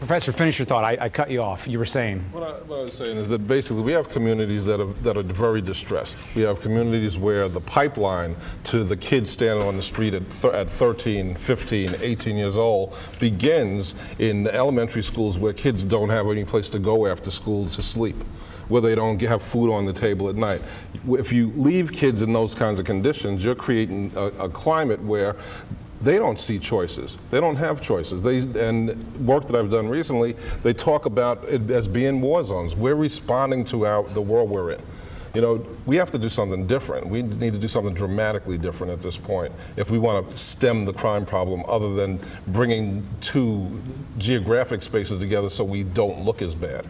Professor, finish your thought. I cut you off. You were saying. What I was saying is that basically we have communities that are very distressed. We have communities where the pipeline to the kids standing on the street at 13, 15, 18 years old begins in the elementary schools where kids don't have any place to go after school to sleep, where they don't have food on the table at night. If you leave kids in those kinds of conditions, you're creating a climate where they don't see choices. They don't have choices. And work that I've done recently, they talk about it as being war zones. We're responding to the world we're in. You know, we have to do something different. We need to do something dramatically different at this point if we want to stem the crime problem, other than bringing two geographic spaces together so we don't look as bad.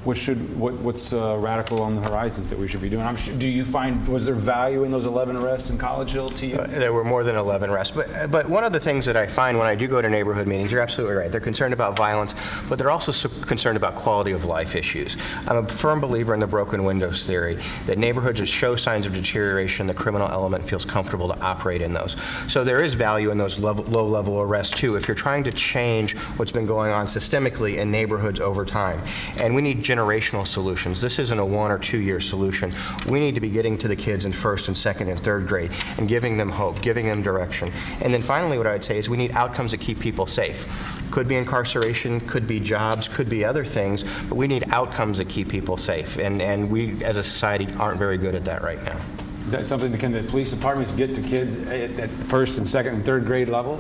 What's radical on the horizons that we should be doing? Do you find, was there value in those 11 arrests in College Hill to you? There were more than 11 arrests. But one of the things that I find when I do go to neighborhood meetings, you're absolutely right. They're concerned about violence, but they're also concerned about quality of life issues. I'm a firm believer in the broken windows theory, that neighborhoods that show signs of deterioration, the criminal element feels comfortable to operate in those. So there is value in those low-level arrests, too, if you're trying to change what's been going on systemically in neighborhoods over time. And we need generational solutions. This isn't a 1 or 2 year solution. We need to be getting to the kids in first and second and third grade and giving them hope, giving them direction. And then finally, what I would say is we need outcomes that keep people safe. Could be incarceration, could be jobs, could be other things, but we need outcomes that keep people safe. And we, as a society, aren't very good at that right now. Is that something that can the police departments get to kids at first and second and third grade level?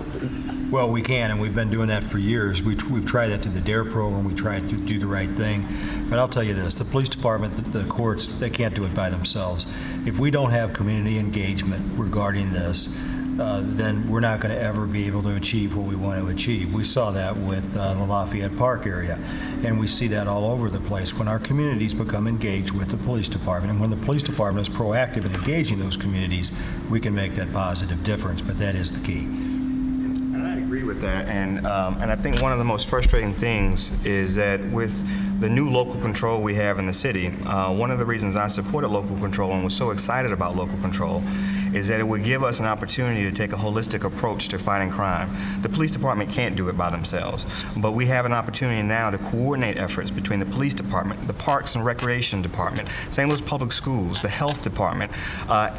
Well, we can, and we've been doing that for years. We've tried that through the DARE program. We try to do the right thing. But I'll tell you this, the police department, the courts, they can't do it by themselves. If we don't have community engagement regarding this, then we're not going to ever be able to achieve what we want to achieve. We saw that with the Lafayette Park area, and we see that all over the place. When our communities become engaged with the police department, and when the police department is proactive in engaging those communities, we can make that positive difference, but that is the key. I agree with that, and I think one of the most frustrating things is that with the new local control we have in the city, one of the reasons I supported local control and was so excited about local control is that it would give us an opportunity to take a holistic approach to fighting crime. The police department can't do it by themselves, but we have an opportunity now to coordinate efforts between the police department, the Parks and Recreation Department, St. Louis Public Schools, the Health Department,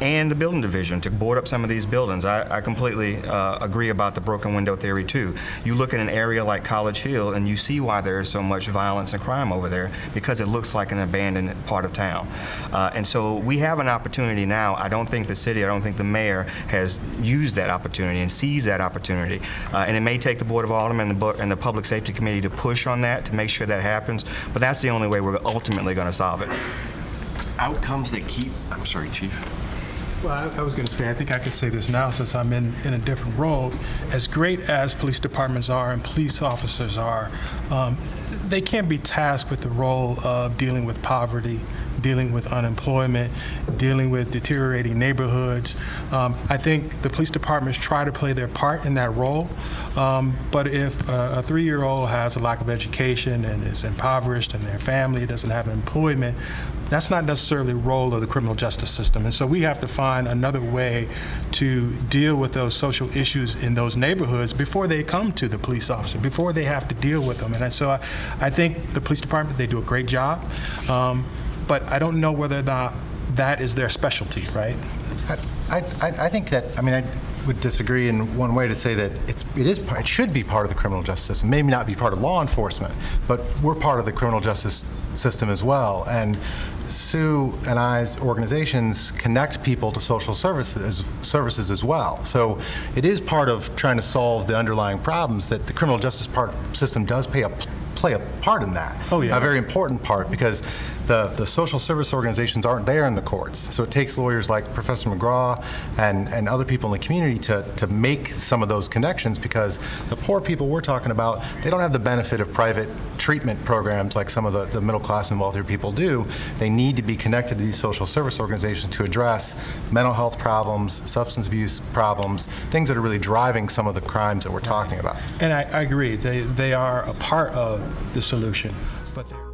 and the Building Division to board up some of these buildings. I completely agree about the broken window theory too. You look at an area like College Hill and you see why there is so much violence and crime over there, because it looks like an abandoned part of town. And so we have an opportunity now. I don't think the city, I don't think the mayor has used that opportunity and sees that opportunity. And it may take the Board of Aldermen and the Public Safety Committee to push on that to make sure that happens, but that's the only way we're ultimately going to solve it. Outcomes that keep, I'm sorry, Chief. Well, I was going to say, I think I could say this now since I'm in a different role. As great as police departments are and police officers are, they can't be tasked with the role of dealing with poverty, dealing with unemployment, dealing with deteriorating neighborhoods. I think the police departments try to play their part in that role, but if a 3-year-old has a lack of education and is impoverished and their family doesn't have employment, that's not necessarily the role of the criminal justice system. And so we have to find another way to deal with those social issues in those neighborhoods before they come to the police officer, before they have to deal with them. And so I think the police department, they do a great job. But I don't know whether or not that is their specialty, right? I think that, I mean, I would disagree in one way to say that it should be part of the criminal justice system. Maybe not be part of law enforcement, but we're part of the criminal justice system as well. And Sue and I's organizations connect people to social services as well. So it is part of trying to solve the underlying problems that the criminal justice system does play a part in that. Oh, yeah. A very important part, because the social service organizations aren't there in the courts. So it takes lawyers like Professor McGraw and other people in the community to make some of those connections, because the poor people we're talking about, they don't have the benefit of private treatment programs like some of the middle class and wealthier people do. They need to be connected to these social service organizations to address mental health problems, substance abuse problems, things that are really driving some of the crimes that we're talking about. And I agree, they are a part of the solution, but they're